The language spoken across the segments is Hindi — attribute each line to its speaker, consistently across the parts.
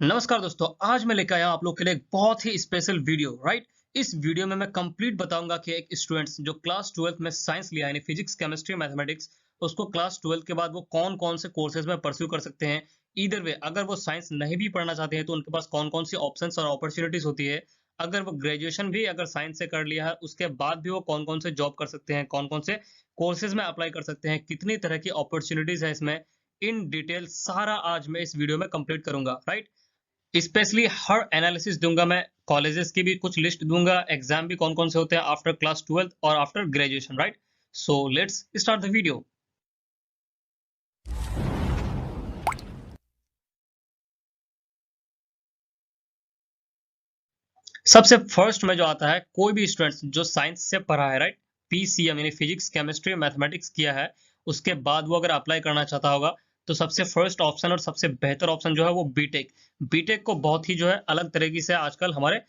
Speaker 1: नमस्कार दोस्तों, आज मैं लेकर आया हूं आप लोग के लिए एक बहुत ही स्पेशल वीडियो। राइट, इस वीडियो में मैं कंप्लीट बताऊंगा कि एक स्टूडेंट्स जो क्लास 12th में साइंस लिया यानी फिजिक्स केमिस्ट्री मैथमेटिक्स, उसको क्लास 12th के बाद वो कौन कौन से कोर्सेज में परस्यू कर सकते हैं। ईदर वे अगर वो साइंस नहीं भी पढ़ना चाहते हैं तो उनके पास कौन कौन सी ऑप्शंस और अपॉर्चुनिटीज होती है। अगर वो ग्रेजुएशन भी अगर साइंस से कर लिया है उसके बाद भी वो कौन कौन से जॉब कर सकते हैं, कौन कौन से कोर्सेज में अप्लाई कर सकते हैं, कितनी तरह की अपॉर्चुनिटीज है इसमें, इन डिटेल सारा आज मैं इस वीडियो में कंप्लीट करूंगा। राइट, स्पेशली हर एनालिसिस दूंगा मैं, कॉलेजेस की भी कुछ लिस्ट दूंगा, एग्जाम भी कौन कौन से होते हैं आफ्टर क्लास 12 और after graduation. Right, so let's start the video. सबसे फर्स्ट में जो आता है, कोई भी स्टूडेंट जो साइंस से पढ़ा है, राइट, पीसीएम यानी फिजिक्स केमिस्ट्री मैथमेटिक्स किया है, उसके बाद वो अगर अप्लाई करना चाहता होगा तो सबसे फर्स्ट ऑप्शन और सबसे बेहतर ऑप्शन जो है वो बीटेक। बीटेक को बहुत ही जो है अलग तरीके से आजकल हमारे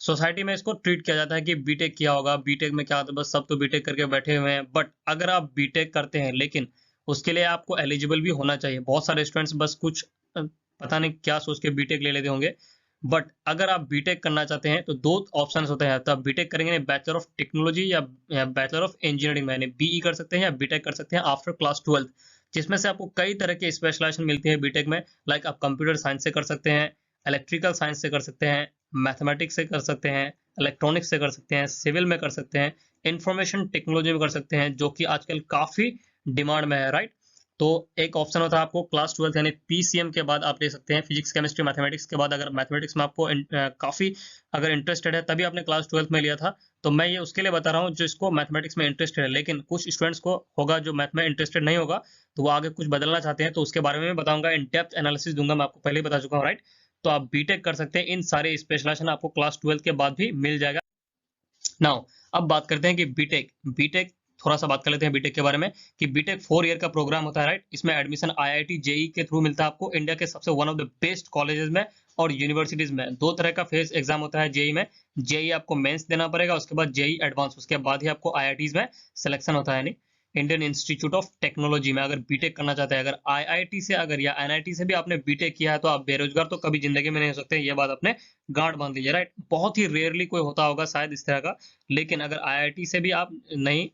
Speaker 1: सोसाइटी में इसको ट्रीट किया जाता है कि बीटेक किया होगा, बीटेक में क्या होता है, बस सब तो बीटेक करके बैठे हुए हैं। बट अगर आप बीटेक करते हैं लेकिन उसके लिए आपको एलिजिबल भी होना चाहिए। बहुत सारे स्टूडेंट्स बस कुछ पता नहीं क्या सोच के बीटेक ले लेते होंगे। बट अगर आप बीटेक करना चाहते हैं तो दो ऑप्शंस होते हैं, तो आप बीटेक करेंगे बैचलर ऑफ टेक्नोलॉजी या बैचलर ऑफ इंजीनियरिंग में, यानी बीई कर सकते हैं या बीटेक कर सकते हैं आफ्टर क्लास 12, जिसमें से आपको कई तरह के स्पेशलाइजेशन मिलती है बीटेक में। लाइक आप कंप्यूटर साइंस से कर सकते हैं, इलेक्ट्रिकल साइंस से कर सकते हैं, मैथमेटिक्स से कर सकते हैं, इलेक्ट्रॉनिक्स से कर सकते हैं, सिविल में कर सकते हैं, इंफॉर्मेशन टेक्नोलॉजी में कर सकते हैं, जो कि आजकल काफी डिमांड में है। राइट, तो एक ऑप्शन होता है आपको क्लास 12 यानी पीसीएम के बाद आप ले सकते हैं फिजिक्स केमिस्ट्री मैथमेटिक्स के बाद। अगर मैथमेटिक्स में आपको काफी अगर इंटरेस्टेड है तभी आपने क्लास 12 में लिया था, तो मैं ये उसके लिए बता रहा हूँ जो इसको मैथमेटिक्स में इंटरेस्टेड है। लेकिन कुछ स्टूडेंट्स को होगा जो मैथ में इंटरेस्टेड नहीं होगा, तो वो आगे कुछ बदलना चाहते हैं, तो उसके बारे में मैं बताऊंगा, इन डेप्थ एनालिसिस दूंगा, मैं आपको पहले ही बता चुका हूँ। राइट, तो आप बीटेक कर सकते हैं, इन सारे स्पेशलाइजेशन आपको क्लास 12 के बाद भी मिल जाएगा। नाउ अब बात करते हैं कि बीटेक बीटेक थोड़ा सा बात कर लेते हैं बीटेक के बारे में, कि बीटेक 4 ईयर का प्रोग्राम होता है। राइट, इसमें एडमिशन आईआईटी जेई के थ्रू मिलता है आपको, इंडिया के सबसे one of the best colleges में और यूनिवर्सिटीज में। दो तरह का फेस एग्जाम होता है जेई में, जेई आपको मेंस देना पड़ेगा, उसके बाद जेई एडवांस, उसके बाद ही आपको आईआईटीज में सिलेक्शन होता है, यानी इंडियन इंस्टीट्यूट ऑफ टेक्नोलॉजी में अगर बीटेक करना चाहते हैं। अगर आईआईटी से अगर या एनआईटी से भी आपने बीटेक किया है तो आप बेरोजगार तो कभी जिंदगी में नहीं हो सकते, ये बात अपने गांठ बांध लीजिए। राइट, बहुत ही रेयरली कोई होता होगा शायद इस तरह का, लेकिन अगर आईआईटी से भी आप नहीं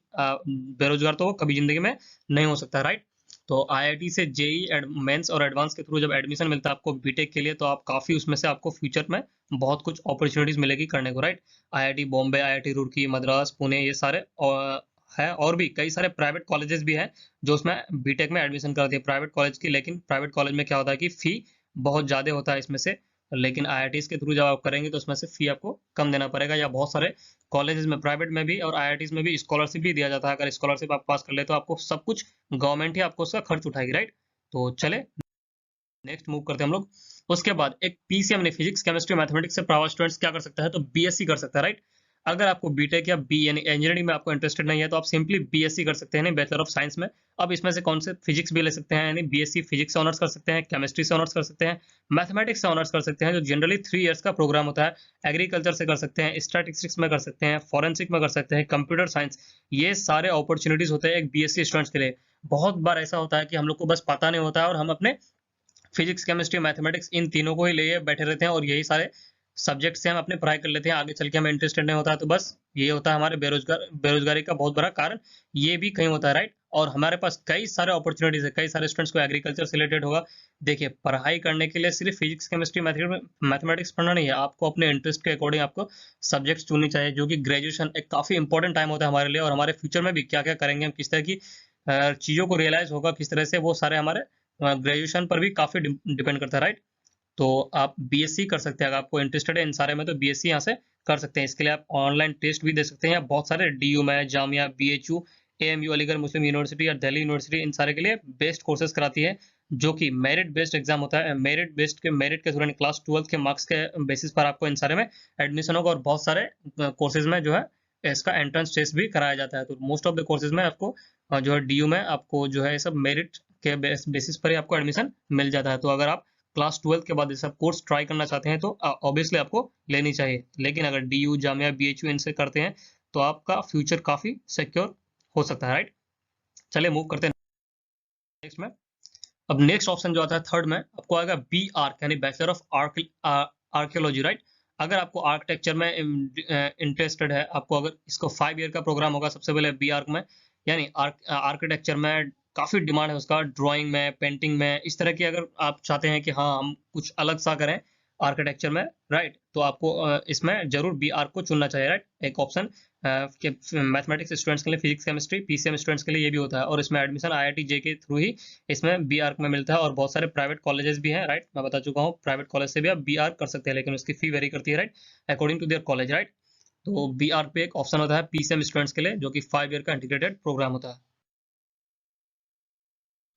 Speaker 1: बेरोजगार तो कभी जिंदगी में नहीं हो सकता। राइट, तो आईआईटी से जेई मेंस और एडवांस के थ्रू जब एडमिशन मिलता है आपको बीटेक के लिए, तो आप काफी उसमें से आपको फ्यूचर में बहुत कुछ अपॉर्चुनिटीज मिलेगी करने को। Right, IIT Bombay, IIT Roorkee, Madras, Pune, ये सारे है, और भी कई सारे प्राइवेट कॉलेजेस भी हैं जो उसमें बीटेक में एडमिशन कराती है प्राइवेट कॉलेज की। लेकिन प्राइवेट कॉलेज में क्या होता है कि फी बहुत ज्यादा होता है इसमें से, लेकिन आईआईटीज के थ्रू जब आप करेंगे तो उसमें से फी आपको कम देना पड़ेगा। या बहुत सारे कॉलेजेस में प्राइवेट में भी और आईआईटीज में भी स्कॉलरशिप भी दिया जाता है। अगर स्कॉलरशिप आप पास कर ले तो आपको सब कुछ गवर्नमेंट ही आपको उसका खर्च उठाएगी। राइट, तो चले नेक्स्ट मूव करते हैं हम लोग। उसके बाद एक पीसीएम ने फिजिक्स केमिस्ट्री मैथमेटिक्स से पढ़ा स्टूडेंट्स क्या कर सकता है, तो बीएससी कर सकता है। राइट, अगर आपको बीटेक या बी यानी इंजीनियरिंग में आपको इंटरेस्टेड नहीं है तो आप सिंपली बीएससी कर सकते हैं, बैचलर ऑफ साइंस में। अब इसमें से कौन से फिजिक्स भी ले सकते हैं, यानी बीएससी फिजिक्स से ऑनर्स कर सकते हैं, केमिस्ट्री से ऑनर्स कर सकते हैं, मैथमेटिक्स से ऑनर्स कर सकते हैं, जो जनरली 3 इयर्स का प्रोग्राम होता है। एग्रीकल्चर से कर सकते हैं, स्टैटिस्टिक्स में कर सकते हैं, फॉरेंसिक में कर सकते हैं, कंप्यूटर साइंस, ये सारे अपॉर्चुनिटीज होते हैं एक बीएससी स्टूडेंट्स के लिए। बहुत बार ऐसा होता है कि हम लोग को बस पता नहीं होता है और हम अपने फिजिक्स केमिस्ट्री मैथमेटिक्स इन तीनों को ही लिए बैठे रहते हैं और यही सारे सब्जेक्ट से हम अपने पढ़ाई कर लेते हैं, आगे चल के हमें इंटरेस्टेड नहीं होता है, तो बस ये होता है हमारे बेरोजगारी का बहुत बड़ा कारण, ये भी कहीं होता है। राइट, और हमारे पास कई सारे अपॉर्चुनिटीज है, कई सारे स्टूडेंट्स को एग्रीकल्चर से रिलेटेड होगा। देखिए, पढ़ाई करने के लिए सिर्फ फिजिक्स केमिस्ट्री मैथमेटिक्स पढ़ना नहीं है, आपको अपने इंटरेस्ट के अकॉर्डिंग आपको सब्जेक्ट्स चुननी चाहिए, जो कि ग्रेजुएशन एक काफी इंपॉर्टेंट टाइम होता है हमारे लिए, और हमारे फ्यूचर में भी क्या क्या करेंगे हम, किस तरह की चीजों को रियलाइज होगा किस तरह से, वो सारे हमारे ग्रेजुएशन पर भी काफी डिपेंड करता है। राइट, तो आप बीएससी कर सकते हैं, अगर आपको इंटरेस्टेड है इन सारे में तो बीएससी यहाँ से कर सकते हैं। इसके लिए आप ऑनलाइन टेस्ट भी दे सकते हैं, बहुत सारे डीयू में, जामिया, बीएचयू, एएमयू अलीगढ़ मुस्लिम यूनिवर्सिटी या दिल्ली यूनिवर्सिटी इन सारे के लिए बेस्ट कोर्सेज कराती है, जो कि मेरिट बेस्ड एग्जाम होता है। मेरिट के थ्रू क्लास 12 के मार्क्स के बेसिस पर आपको इन सारे में एडमिशन होगा, और बहुत सारे कोर्सेज में जो है इसका एंट्रेंस टेस्ट भी कराया जाता है। तो मोस्ट ऑफ द कोर्सेज में आपको जो है डीयू में आपको जो है सब मेरिट के बेसिस पर ही आपको एडमिशन मिल जाता है। तो अगर आप क्लास 12 के बाद ये सब कोर्स ट्राई करना चाहते हैं तो ऑब्वियसली आपको लेनी चाहिए। लेकिन अगर डीयू, जामिया, बीएचयू इनसे करते हैं तो आपका फ्यूचर काफी सिक्योर हो सकता है। राइट, चलिए मूव करते हैं नेक्स्ट में। अब नेक्स्ट ऑप्शन जो आता है थर्ड में आपको आएगा बी आर्क यानी बैचलर ऑफ आर्कियोलॉजी, राइट। अगर आपको आर्किटेक्चर में इंटरेस्टेड है, आपको अगर इसको 5 ईयर का प्रोग्राम होगा सबसे पहले बी आर्क में, यानी आर्किटेक्चर में काफी डिमांड है उसका, ड्राइंग में, पेंटिंग में, इस तरह की अगर आप चाहते हैं कि हाँ हम कुछ अलग सा करें आर्किटेक्चर में, राइट, तो आपको इसमें जरूर बी आर्क को चुनना चाहिए, राइट। एक ऑप्शन कि मैथमेटिक्स स्टूडेंट्स के लिए फिजिक्स केमिस्ट्री, पीसीएम स्टूडेंट्स के लिए ये भी होता है, और इसमें एडमिशन आईआईटी जे के थ्रू ही इसमें बी आर्क में मिलता है, और बहुत सारे प्राइवेट कॉलेजेस भी हैं, राइट। मैं बता चुका हूँ प्राइवेट कॉलेज से भी आप बी आर्क कर सकते हैं, लेकिन उसकी फी वेरी करती है, right, according to their college, right. तो बी आर्क पे एक ऑप्शन होता है पीसीएम स्टूडेंट्स के लिए, जो कि 5 ईयर का इंटीग्रेटेड प्रोग्राम होता है।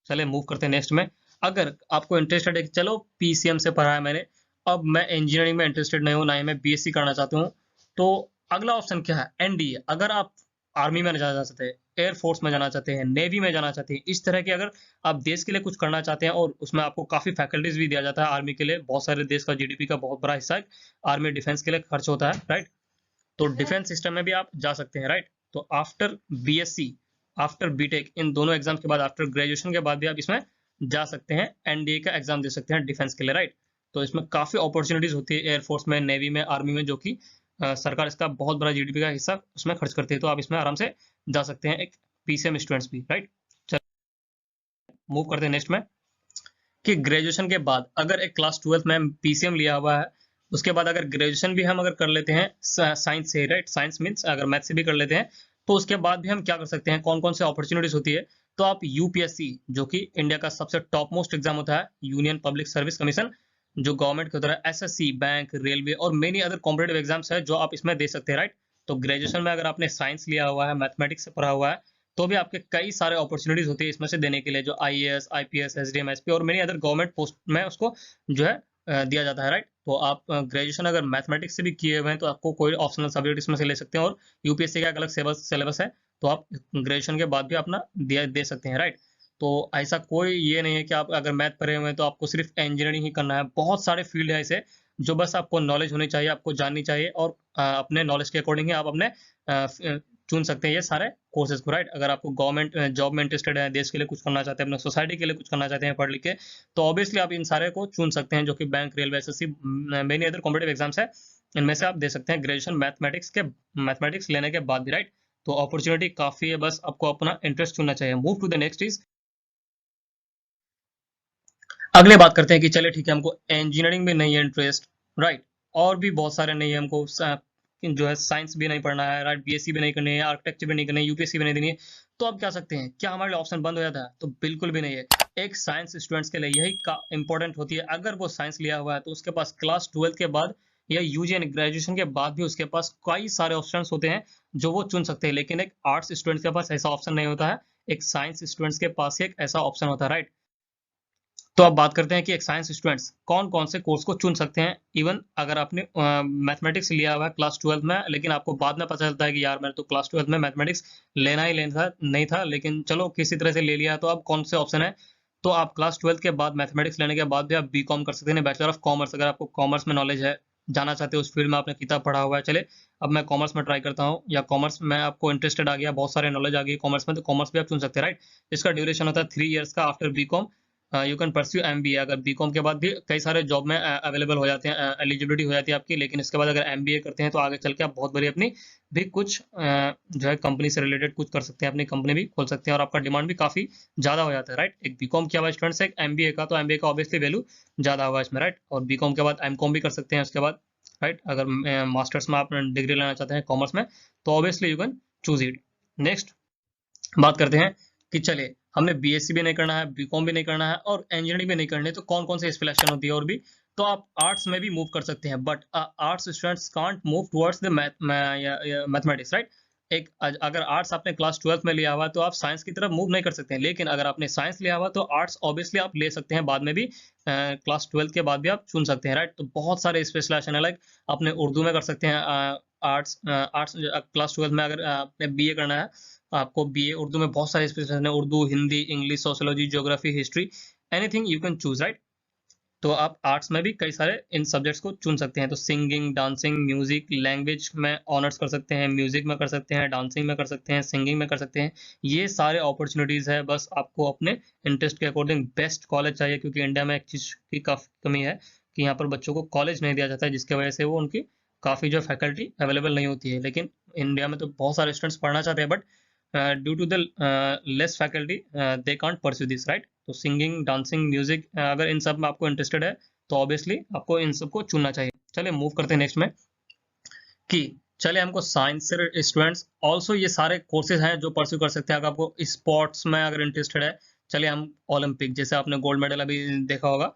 Speaker 1: चलिए मूव करते हैं नेक्स्ट में। अगर आपको इंटरेस्टेड है कि चलो पीसीएम से पढ़ा है मैंने, अब मैं इंजीनियरिंग में इंटरेस्टेड नहीं हूँ, ना ही मैं बीएससी करना चाहता हूँ, तो अगला ऑप्शन क्या है, एनडीए। अगर आप आर्मी में जाना चाहते हैं, एयरफोर्स में जाना चाहते हैं, नेवी में जाना चाहते हैं, इस तरह के अगर आप देश के लिए कुछ करना चाहते हैं, और उसमें आपको काफी फैकल्टीज भी दिया जाता है आर्मी के लिए, बहुत सारे देश का जीडीपी का बहुत बड़ा हिस्सा आर्मी डिफेंस के लिए खर्च होता है, राइट। तो डिफेंस सिस्टम में भी आप जा सकते हैं, राइट। तो आफ्टर बीएससी, आफ्टर बीटेक, इन दोनों एग्जाम के बाद, आफ्टर ग्रेजुएशन के बाद भी आप इसमें जा सकते हैं, एनडीए का एग्जाम दे सकते हैं डिफेंस के लिए, राइट। तो इसमें काफी अपॉर्चुनिटीज होती है एयरफोर्स में, नेवी में, आर्मी में, जो कि सरकार इसका बहुत बड़ा जीडीपी का हिस्सा उसमें खर्च करती है, तो आप इसमें आराम से जा सकते हैं, एक पीसीएम स्टूडेंट्स भी, राइट। मूव करते हैं नेक्स्ट में, कि ग्रेजुएशन के बाद अगर एक क्लास 12th में पीसीएम लिया हुआ है, उसके बाद अगर ग्रेजुएशन भी हम अगर कर लेते हैं साइंस से, राइट, साइंस मीन्स अगर मैथ से भी कर लेते हैं, तो उसके बाद भी हम क्या कर सकते हैं, कौन कौन से अपॉर्चुनिटीज होती है, तो आप यूपीएससी, जो कि इंडिया का सबसे टॉप मोस्ट एग्जाम होता है, यूनियन पब्लिक सर्विस कमीशन, जो गवर्नमेंट की तरह एसएससी, बैंक, रेलवे और मेनी अदर कॉम्पिटेटिव एग्जाम्स है, जो आप इसमें दे सकते हैं, राइट। तो ग्रेजुएशन में अगर आपने साइंस लिया हुआ है, मैथमेटिक्स से पढ़ा हुआ है, तो भी आपके कई सारे अपॉर्चुनिटीज होती है इसमें से देने के लिए, जो आईएएस, आईपीएस, एसडीएम, एसपी और मेनी अदर गवर्नमेंट पोस्ट में उसको जो है दिया जाता है, राइट। तो आप ग्रेजुएशन अगर मैथमेटिक्स से भी किए हुए हैं, तो आपको कोई ऑप्शनल सब्जेक्ट इसमें से ले सकते हैं, और यूपीएससी का एक अलग सिलेबस है, तो आप ग्रेजुएशन के बाद भी अपना दे सकते हैं, राइट। तो ऐसा कोई ये नहीं है कि आप अगर मैथ पढ़े हुए हैं तो आपको सिर्फ इंजीनियरिंग ही करना है, बहुत सारे फील्ड है ऐसे जो बस आपको नॉलेज होनी चाहिए, आपको जाननी चाहिए, और अपने नॉलेज के अकॉर्डिंग ही आप अपने चुन सकते हैं ये सारे कोर्सेज को, राइट। अगर आपको गवर्नमेंट जॉब में इंटरेस्टेड है, देश के लिए कुछ करना चाहते हैं, अपने सोसाइटी के लिए कुछ करना चाहते हैं पढ़ लिख के, तो ऑब्वियसली आप इन सारे को चुन सकते हैं, जो कि bank, railway, SSC, many other competitive exams है, इनमें से आप दे सकते हैं ग्रेजुएशन मैथमेटिक्स लेने के बाद भी, राइट। तो अपॉर्चुनिटी काफी है, बस आपको अपना इंटरेस्ट चुनना चाहिए। Move to the next is, अगले बात करते हैं कि चले ठीक है, हमको इंजीनियरिंग में नहीं है इंटरेस्ट, राइट, और भी बहुत सारे नहीं है, हमको जो है साइंस भी नहीं पढ़ना है, राइट, बीएससी भी नहीं करनी है, आर्किटेक्चर भी नहीं करनी है, यूपीएससी भी नहीं देनी है, तो आप क्या सकते हैं, क्या हमारे लिए ऑप्शन बंद हो जाता है, तो बिल्कुल भी नहीं है। एक साइंस स्टूडेंट्स के लिए यही का इंपॉर्टेंट होती है, अगर वो साइंस लिया हुआ है तो उसके पास क्लास 12 के बाद या यूजी यानी ग्रेजुएशन के बाद भी उसके पास कई सारे ऑप्शन होते हैं जो वो चुन सकते हैं, लेकिन एक आर्ट्स स्टूडेंट्स के पास ऐसा ऑप्शन नहीं होता है, एक साइंस स्टूडेंट्स के पास एक ऐसा ऑप्शन होता है, राइट। तो अब बात करते हैं कि एक साइंस स्टूडेंट्स कौन कौन से कोर्स को चुन सकते हैं, इवन अगर आपने मैथमेटिक्स लिया हुआ है क्लास 12 में, लेकिन आपको बाद में पता चलता है कि यार मैंने तो क्लास 12 में मैथमेटिक्स लेना ही लेना था, नहीं था, लेकिन चलो किसी तरह से ले लिया, तो अब कौन से ऑप्शन है, तो आप क्लास 12 के बाद मैथमेटिक्स लेने के बाद भी आप बीकॉम कर सकते हैं, बैचलर ऑफ कॉमर्स, अगर आपको कॉमर्स में नॉलेज है, जाना चाहते हो उस फील्ड में, आपने किताब पढ़ा हुआ है, चले अब मैं कॉमर्स में ट्राई करता हूँ, या कॉमर्स में आपको इंटरेस्टेड आ गया, बहुत सारे नॉलेज आ गई कॉमर्स में, तो कॉमर्स भी आप चुन सकते हैं, राइट। इसका ड्यूरेशन होता है 3 ईयर्स का, after BCom you can pursue MBA, अगर बीकॉम के बाद भी कई सारे जॉब में अवेलेबल हो जाते हैं, एलिजिबिलिटी हो जाती है आपकी, लेकिन इसके बाद अगर एमबीए करते हैं तो आगे चल के आप बहुत बड़ी अपनी भी कुछ जो है कंपनी से रिलेटेड कुछ कर सकते हैं, अपनी कंपनी भी खोल सकते हैं, और आपका डिमांड भी काफी ज्यादा हो जाता है, राइट। एक बीकॉम किया हुआ स्टूडेंट से एक एमबीए का, तो एमबीए का ऑब्वियसली वैल्यू ज्यादा होगा इसमें, राइट। और बीकॉम के बाद एमकॉम भी कर सकते हैं उसके बाद, राइट। अगर मास्टर्स में आप डिग्री लेना चाहते हैं कॉमर्स में, तो obviously you can choose it. Next बात करते हैं कि चलिए हमने बीएससी भी नहीं करना है, बीकॉम भी नहीं करना है, और इंजीनियरिंग भी नहीं करनी है, तो कौन कौन से स्पेशलाइजेशन होती है और भी, तो आप आर्ट्स में भी मूव कर सकते हैं, but arts students can't move towards the mathematics, right. एक अगर आर्ट्स आपने क्लास 12 में लिया हुआ तो आप साइंस की तरफ मूव नहीं कर सकते हैं, लेकिन अगर आपने साइंस लिया हुआ तो आर्ट्स ऑब्वियसली आप ले सकते हैं बाद में भी, क्लास 12 के बाद भी आप चुन सकते हैं, राइट। तो बहुत सारे स्पेशलाइजेशन है, लाइक आपने उर्दू में कर सकते हैं, आर्ट्स आर्ट्स क्लास 12 में अगर आपने बीए करना है, आपको बीए उर्दू में बहुत सारे स्पेशलाइजेशन है, Urdu, Hindi, English, sociology, geography, history, anything you can choose, right. तो आप आर्ट्स में भी कई सारे इन सब्जेक्ट्स को चुन सकते हैं। तो सिंगिंग, डांसिंग, म्यूजिक, लैंग्वेज में ऑनर्स कर सकते हैं, म्यूजिक में कर सकते हैं, डांसिंग में कर सकते हैं, सिंगिंग में कर सकते हैं। ये सारे अपॉर्चुनिटीज है, बस आपको अपने इंटरेस्ट के अकॉर्डिंग बेस्ट कॉलेज चाहिए, क्योंकि इंडिया में एक चीज की काफी कमी है कि यहाँ पर बच्चों को कॉलेज नहीं दिया जाता है, जिसकी वजह से वो उनकी काफी जो फैकल्टी अवेलेबल नहीं होती है। लेकिन इंडिया में तो बहुत सारे स्टूडेंट्स पढ़ना चाहते हैं, but due to the less faculty they can't pursue this, right. तो सिंगिंग, डांसिंग, म्यूजिक, अगर इन सब में आपको इंटरेस्टेड है तो ऑब्वियसली आपको इन सबको चुनना चाहिए। चलिए मूव करते हैं नेक्स्ट में कि चलिए हमको साइंस से स्टूडेंट्स ऑल्सो ये सारे कोर्सेज हैं जो परस्यू कर सकते हैं। अगर आपको स्पोर्ट्स में अगर इंटरेस्टेड है, चलिए हम ओलंपिक, जैसे आपने गोल्ड मेडल अभी देखा होगा,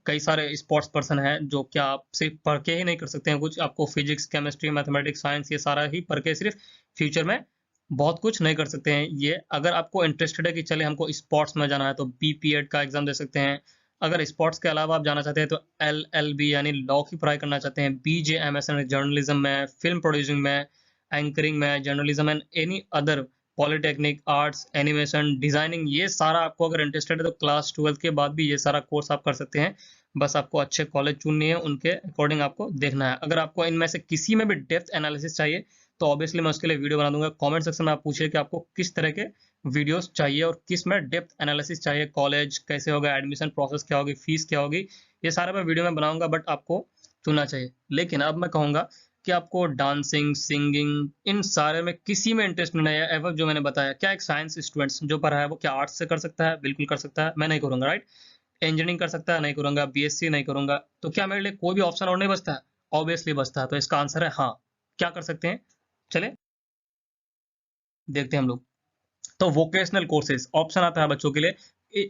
Speaker 1: कई सारे स्पोर्ट्स पर्सन हैं जो क्या आप सिर्फ पढ़ के ही नहीं कर सकते हैं कुछ, आपको फिजिक्स, केमिस्ट्री, मैथमेटिक्स, साइंस ये सारा ही पढ़ के सिर्फ फ्यूचर में बहुत कुछ नहीं कर सकते हैं। ये अगर आपको इंटरेस्टेड है कि चलिए हमको स्पोर्ट्स में जाना है तो BPED का एग्जाम दे सकते हैं। अगर स्पोर्ट्स के अलावा आप जाना चाहते हैं तो LLB यानी लॉ की पढ़ाई करना चाहते हैं, BJMS यानी जर्नलिज्म में, फिल्म प्रोड्यूसिंग में, एंकरिंग में, journalism and any other, polytechnic, arts, animation, designing, ये सारा आपको अगर इंटरेस्टेड है तो क्लास 12 के बाद भी ये सारा कोर्स आप कर सकते हैं। बस आपको अच्छे कॉलेज चुननी है, उनके अकॉर्डिंग आपको देखना है। अगर आपको इनमें से किसी में भी डेप्थ एनालिसिस चाहिए तो ऑब्वियसली मैं उसके लिए वीडियो बना दूंगा। कमेंट सेक्शन में आप पूछिए कि आपको किस तरह के वीडियोस चाहिए और किस में डेप्थ एनालिसिस चाहिए, कॉलेज कैसे होगा, एडमिशन प्रोसेस क्या होगी, फीस क्या होगी, ये सारा मैं वीडियो में बनाऊंगा, बट आपको चुनना चाहिए। लेकिन अब मैं कहूंगा कि आपको डांसिंग, सिंगिंग, इन सारे में किसी में इंटरेस्ट नहीं है एवर, जो मैंने बताया, क्या एक साइंस स्टूडेंट्स जो पढ़ा है वो क्या आर्ट्स से कर सकता है? बिल्कुल कर सकता है, मैं नहीं करूंगा, राइट। इंजीनियरिंग कर सकता है, नहीं करूंगा। BSc नहीं करूंगा। तो क्या मेरे लिए कोई भी ऑप्शन और नहीं बचता है? ऑब्वियसली बचता है। तो इसका आंसर है हाँ, क्या कर सकते हैं, चले देखते हैं हम लोग। तो वोकेशनल कोर्सेज ऑप्शन आता है बच्चों के लिए।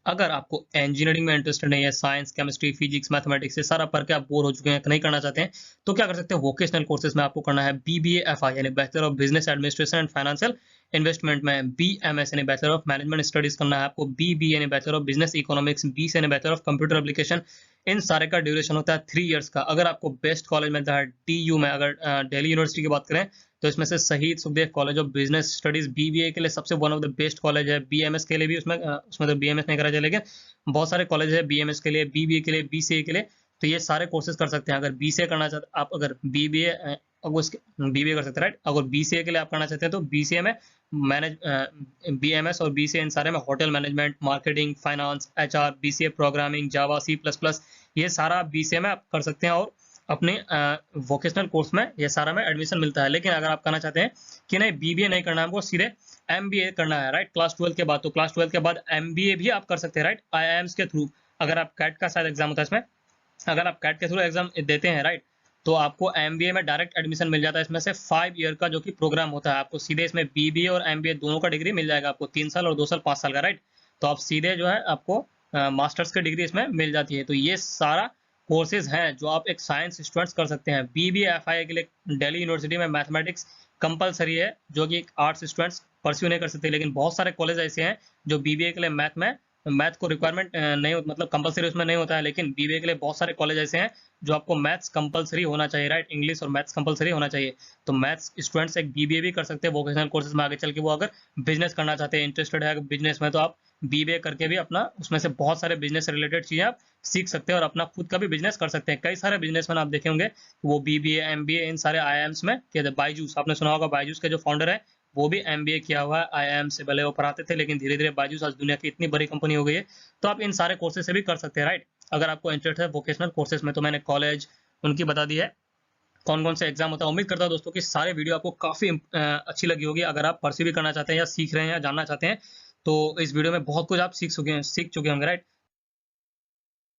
Speaker 1: अगर आपको इंजीनियरिंग में इंटरेस्ट नहीं है, साइंस, केमिस्ट्री, फिजिक्स, मैथमेटिक्स ये सारा पढ़ के आप बोर हो चुके हैं, नहीं करना चाहते हैं, तो क्या कर सकते हैं, वोकेशनल कोर्सेज में आपको करना है BBA-FI यानी bachelor of business administration and financial investment में, BMS यानी बैचलर ऑफ मैनेजमेंट स्टडीज करना है आपको, BBA यानी bachelor of business economics, BC यानी बैचलर ऑफ कंप्यूटर एप्लीकेशन। इन सारे का ड्यूरेशन होता है 3 इयर्स का। अगर आपको बेस्ट कॉलेज मिलता है TU में, अगर दिल्ली यूनिवर्सिटी की बात करें तो इसमें से शहीद Sukhdev college of business studies BBA के लिए सबसे one of the best college है। BMS के लिए भी उसमें तो BMS नहीं करा जाए, लेकिन बहुत सारे कॉलेज है BMS के लिए, BBA के लिए, BCA के लिए। तो ये सारे कोर्सेज कर सकते हैं। अगर BCA करना चाहते आप, अगर BBA अगर उसके BBA कर सकते हैं, राइट। अगर BCA के लिए आप करना चाहते हैं तो BCA में मैनेज BMS और BCA इन सारे में hotel management, marketing, finance, HR, BCA programming, Java, C++, ये सारा BCA में आप कर सकते हैं और अपने वोकेशनल कोर्स में ये सारा में एडमिशन मिलता है। लेकिन अगर आप कहना चाहते हैं कि नहीं BBA नहीं करना है, हमको सीधे MBA करना है, राइट, क्लास 12 के बाद, तो क्लास 12 के बाद MBA भी आप कर सकते हैं, राइट, IIMs के थ्रू। अगर आप कैट का शायद एग्जाम होता है इसमें, अगर आप कैट के थ्रू एग्जाम देते हैं, राइट, तो आपको MBA में डायरेक्ट एडमिशन मिल जाता है। इसमें से 5 ईयर का जो कि प्रोग्राम होता है, आपको सीधे इसमें BBA और MBA दोनों का डिग्री मिल जाएगा आपको, 3 साल और 2 साल 5 साल का, राइट। तो आप सीधे जो है आपको मास्टर्स की डिग्री इसमें मिल जाती है। तो ये सारा कोर्सेज हैं जो आप एक साइंस स्टूडेंट्स कर सकते हैं। BBA-FI के लिए दिल्ली यूनिवर्सिटी में मैथमेटिक्स कंपलसरी है, जो कि आर्ट्स स्टूडेंट्स परस्यू नहीं कर सकते। लेकिन बहुत सारे कॉलेज ऐसे हैं जो BBA के लिए मैथ को रिक्वायरमेंट नहीं, मतलब कंपलसरी उसमें नहीं होता है, लेकिन BBA के लिए बहुत सारे कॉलेज ऐसे हैं जो आपको मैथ्स कंपलसरी होना चाहिए, राइट, इंग्लिश और मैथ्स कंपलसरी होना चाहिए। तो मैथ्स स्टूडेंट्स एक BBA भी कर सकते हैं वोकेशनल कोर्सेज में। आगे चल के वो अगर बिजनेस करना चाहते हैं, इंटरेस्टेड है बिजनेस में, तो आप BBA करके भी अपना उसमें से बहुत सारे बिजनेस से रिलेटेड चीजें आप सीख सकते हैं और अपना खुद का भी बिजनेस कर सकते हैं। कई सारे बिजनेसमैन आप देखे होंगे वो BBA, MBA इन सारे IIMs में किया। बायजूस आपने सुना होगा, बायजूस के जो फाउंडर है वो भी MBA किया हुआ है IIM से। भले वो पढ़ाते थे, लेकिन धीरे धीरे बायजूस आज दुनिया की इतनी बड़ी कंपनी हो गई है। तो आप इन सारे कोर्सेज से भी कर सकते हैं, राइट, अगर आपको इंटरेस्ट है वोकेशनल कोर्सेज में। तो मैंने कॉलेज उनकी बता दी है, कौन कौन से एग्जाम होता है। उम्मीद करता हूं दोस्तों कि सारे वीडियो आपको काफी अच्छी लगी होगी। अगर आप परस्यू भी करना चाहते हैं या सीख रहे हैं या जानना चाहते हैं तो इस वीडियो में बहुत कुछ आप सीख चुके होंगे, राइट।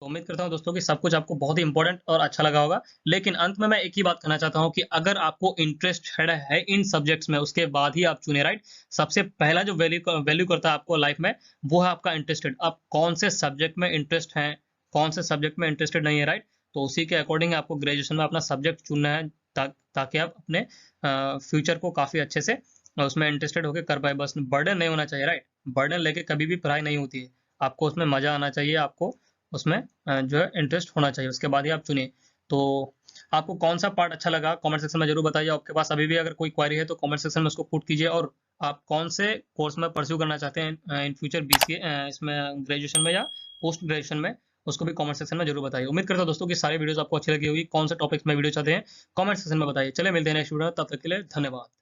Speaker 1: तो उम्मीद करता हूं दोस्तों कि सब कुछ आपको बहुत ही इंपॉर्टेंट और अच्छा लगा होगा। लेकिन अंत में मैं एक ही बात कहना चाहता हूं कि अगर आपको इंटरेस्ट है इन सब्जेक्ट्स में, उसके बाद ही आप चुने, राइट। सबसे पहला जो वैल्यू करता है आपको लाइफ में, वो है आपका इंटरेस्टेड। आप कौन से सब्जेक्ट में इंटरेस्ट है, कौन से सब्जेक्ट में इंटरेस्टेड नहीं है, राइट। तो उसी के अकॉर्डिंग आपको ग्रेजुएशन में अपना सब्जेक्ट चुनना है, ताकि आप अपने फ्यूचर को काफी अच्छे से उसमें इंटरेस्टेड होकर कर पाए। बस बर्डन नहीं होना चाहिए, राइट। बर्डन लेके कभी भी पढ़ाई नहीं होती है। आपको उसमें मजा आना चाहिए, आपको उसमें जो है इंटरेस्ट होना चाहिए, उसके बाद ही आप चुनिए। तो आपको कौन सा पार्ट अच्छा लगा कमेंट सेक्शन में जरूर बताइए। आपके पास अभी भी अगर कोई क्वेरी है तो कमेंट सेक्शन में उसको पुट कीजिए। और आप कौन से कोर्स में परस्यू करना चाहते हैं इन फ्यूचर BCA इसमें ग्रेजुएशन में या पोस्ट ग्रेजुएशन में, उसको भी कमेंट सेक्शन में जरूर बताइए। उम्मीद करता हूं दोस्तों कि सारी वीडियोस आपको अच्छी लगी होगी। कौन से टॉपिक्स में वीडियो चाहते हैं कमेंट सेक्शन में बताइए। चलिए मिलते हैं नेक्स्ट वीडियो में, तब तक के लिए धन्यवाद।